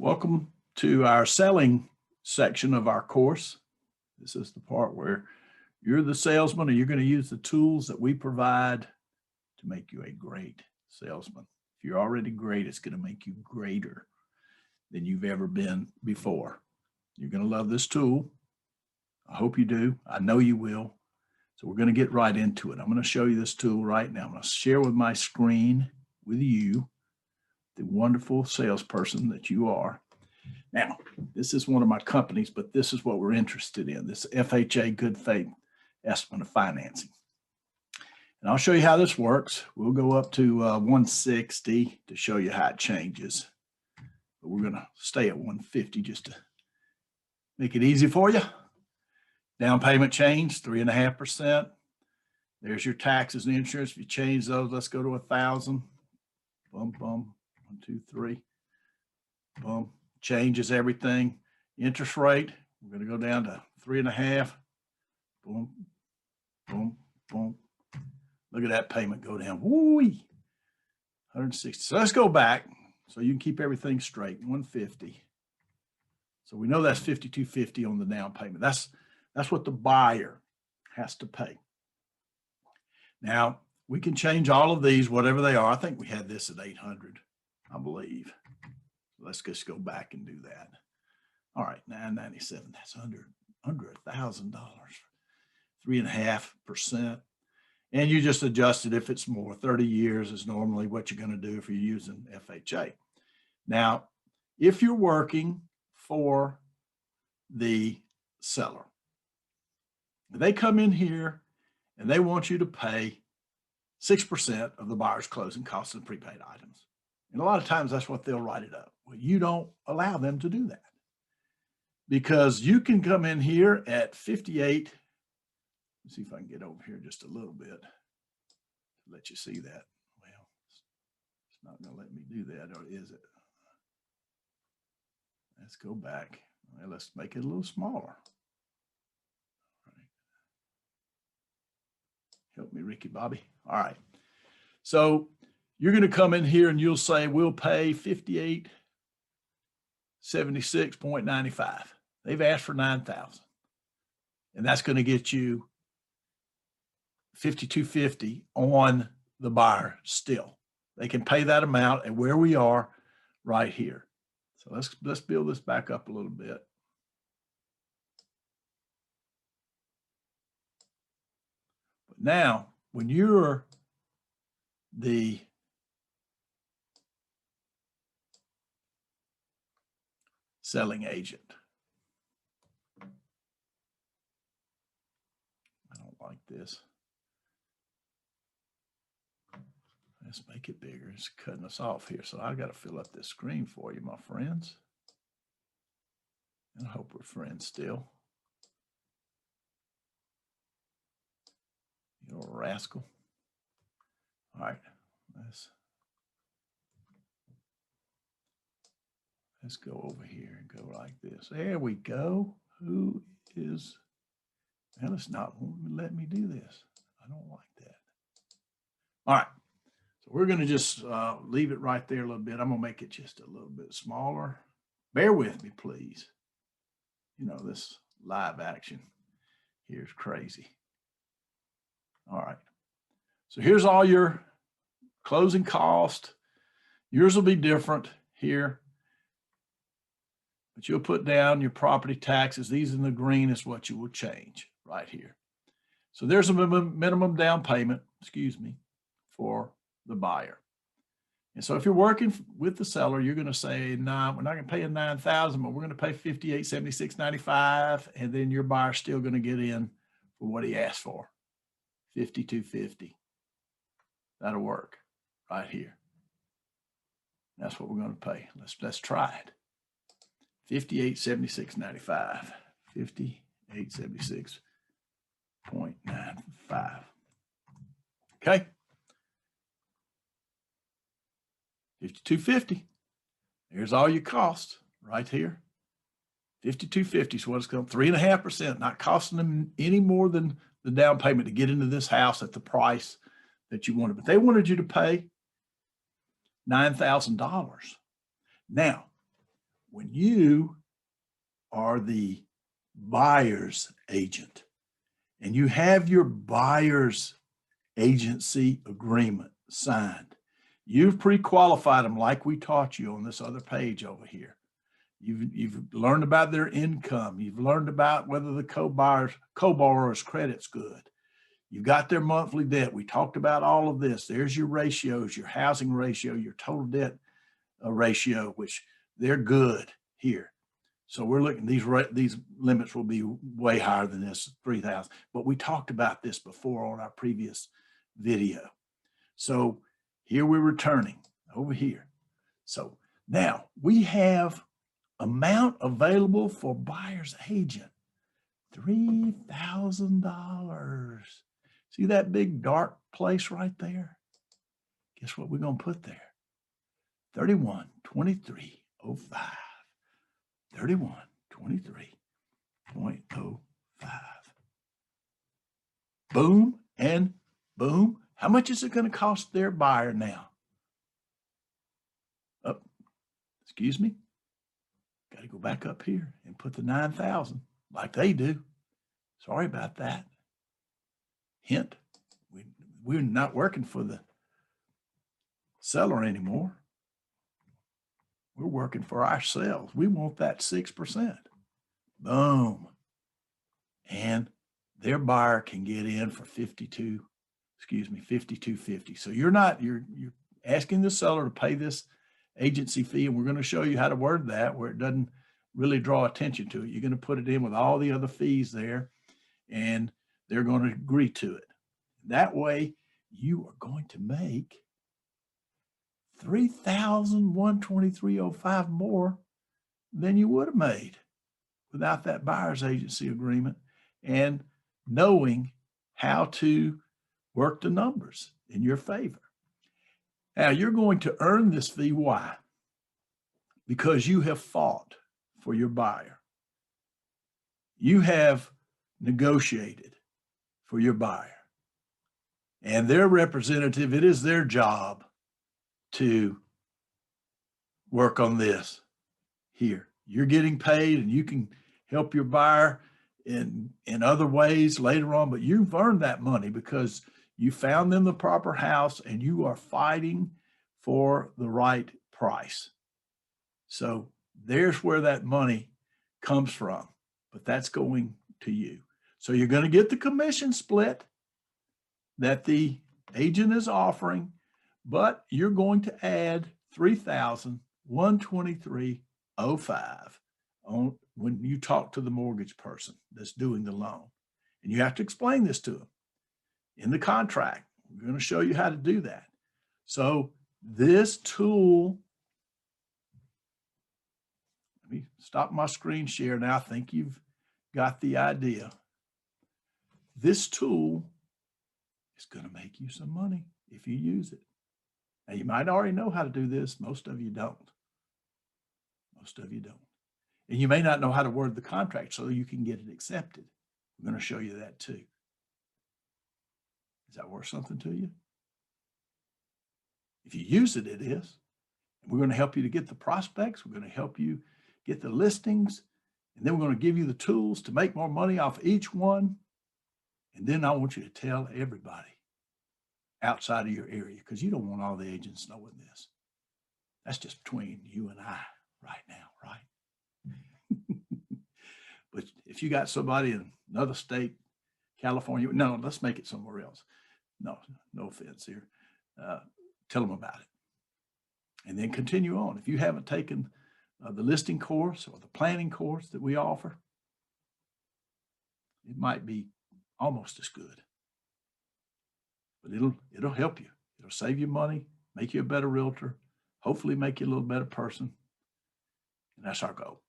Welcome to our selling section of our course. This is the part where you're the salesman and you're going to use the tools that we provide to make you a great salesman. If you're already great, it's going to make you greater than you've ever been before. You're going to love this tool. I hope you do. I know you will. So we're going to get right into it. I'm going to show you this tool right now. I'm going to share with my screen with you, the wonderful salesperson that you are. Now, this is one of my companies, but this is what we're interested in, this FHA good faith estimate of financing. And I'll show you how this works. We'll go up to 160 to show you how it changes. But we're going to stay at 150 just to make it easy for you. Down payment change, 3.5%. There's your taxes and insurance. If you change those, let's go to 1,000. Boom, boom. 1, 2, 3. Boom. Changes everything. Interest rate, we're going to go down to 3.5. Boom, boom, boom. Look at that payment go down. Woo-wee. 160. So let's go back so you can keep everything straight. 150. So we know that's 5,250 on the down payment. That's what the buyer has to pay. Now, we can change all of these, whatever they are. I think we had this at 800, I believe. Let's just go back and do that. All right, 997, that's under $1,000, 3.5%. And you just adjust it if it's more. 30 years is normally what you're going to do if you're using FHA. Now, if you're working for the seller, they come in here and they want you to pay 6% of the buyer's closing costs and prepaid items. And a lot of times that's what they'll write it up. Well, you don't allow them to do that because you can come in here at 58. Let's see if I can get over here just a little bit to let you see that. Well, it's not going to let me do that, or is it? Let's go back. Well, let's make it a little smaller. Help me, Ricky Bobby. All right. So you're going to come in here and you'll say, we'll pay $5876.95. They've asked for $9,000. And that's going to get you $5,250 on the buyer still. They can pay that amount and where we are right here. So let's build this back up a little bit. Now, when you're the selling agent, I don't like this. Let's make it bigger. It's cutting us off here. So I got to fill up this screen for you, my friends. And I hope we're friends still. You little rascal. All right, let's go over here and go like this. There we go. Who is, well, it's not let me do this. I don't like that. All right, so we're going to just leave it right there a little bit. I'm going to make it just a little bit smaller. Bear with me, please. You know, this live action here is crazy. All right. So here's all your closing cost. Yours will be different here, but you'll put down your property taxes. These in the green is what you will change right here. So there's a minimum down payment, for the buyer. And so if you're working with the seller, you're going to say, nah, we're not going to pay $9,000, but we're going to pay $5876.95, and then your buyer's still going to get in for what he asked for. $52.50. That'll work right here. That's what we're going to pay. Let's try it. $5876.95. $5876.95. Okay. $52.50. There's all your costs right here. $52.50 is what it's going to, 3.5%, not costing them any more than the down payment to get into this house at the price that you wanted. But they wanted you to pay $9,000. Now, when you are the buyer's agent and you have your buyer's agency agreement signed, you've pre-qualified them like we taught you on this other page over here. You've learned about their income. You've learned about whether the co-borrower's credit's good. You've got their monthly debt. We talked about all of this. There's your ratios, your housing ratio, your total debt ratio, which they're good here. So we're looking, these limits will be way higher than this 3,000, but we talked about this before on our previous video. So here we're returning over here. So now we have amount available for buyer's agent, $3,000. See that big dark place right there? Guess what we're going to put there? 3123.05. 3123.05. Boom and boom. How much is it going to cost their buyer now? Excuse me. Got to go back up here and put the 9,000 like they do. Sorry about that. Hint, we're not working for the seller anymore. We're working for ourselves. We want that 6%. Boom. And their buyer can get in for 52.50. So you're asking the seller to pay this agency fee, and we're going to show you how to word that where it doesn't really draw attention to it. You're going to put it in with all the other fees there, and they're going to agree to it. That way, you are going to make $3,123.05 more than you would have made without that buyer's agency agreement and knowing how to work the numbers in your favor. Now, you're going to earn this fee. Why? Because you have fought for your buyer. You have negotiated for your buyer. And their representative, it is their job to work on this here. You're getting paid and you can help your buyer in other ways later on, but you've earned that money because you found them the proper house and you are fighting for the right price. So there's where that money comes from, but that's going to you. So you're going to get the commission split that the agent is offering, but you're going to add $3,123.05 on when you talk to the mortgage person that's doing the loan. And you have to explain this to them in the contract. We're going to show you how to do that. So this tool, let me stop my screen share now. I think you've got the idea. This tool is going to make you some money if you use it. Now, you might already know how to do this. Most of you don't. Most of you don't. And you may not know how to word the contract so you can get it accepted. I'm going to show you that too. Is that worth something to you? If you use it, it is. And we're going to help you to get the prospects. We're going to help you get the listings. And then we're going to give you the tools to make more money off each one. And then I want you to tell everybody outside of your area, because you don't want all the agents knowing this. That's just between you and I right now, right? But if you got somebody in another state, California, no, let's make it somewhere else. No offense here. Tell them about it. And then continue on. If you haven't taken the listing course or the planning course that we offer, it might be almost as good. But it'll help you. It'll save you money, make you a better realtor, hopefully make you a little better person. And that's our goal.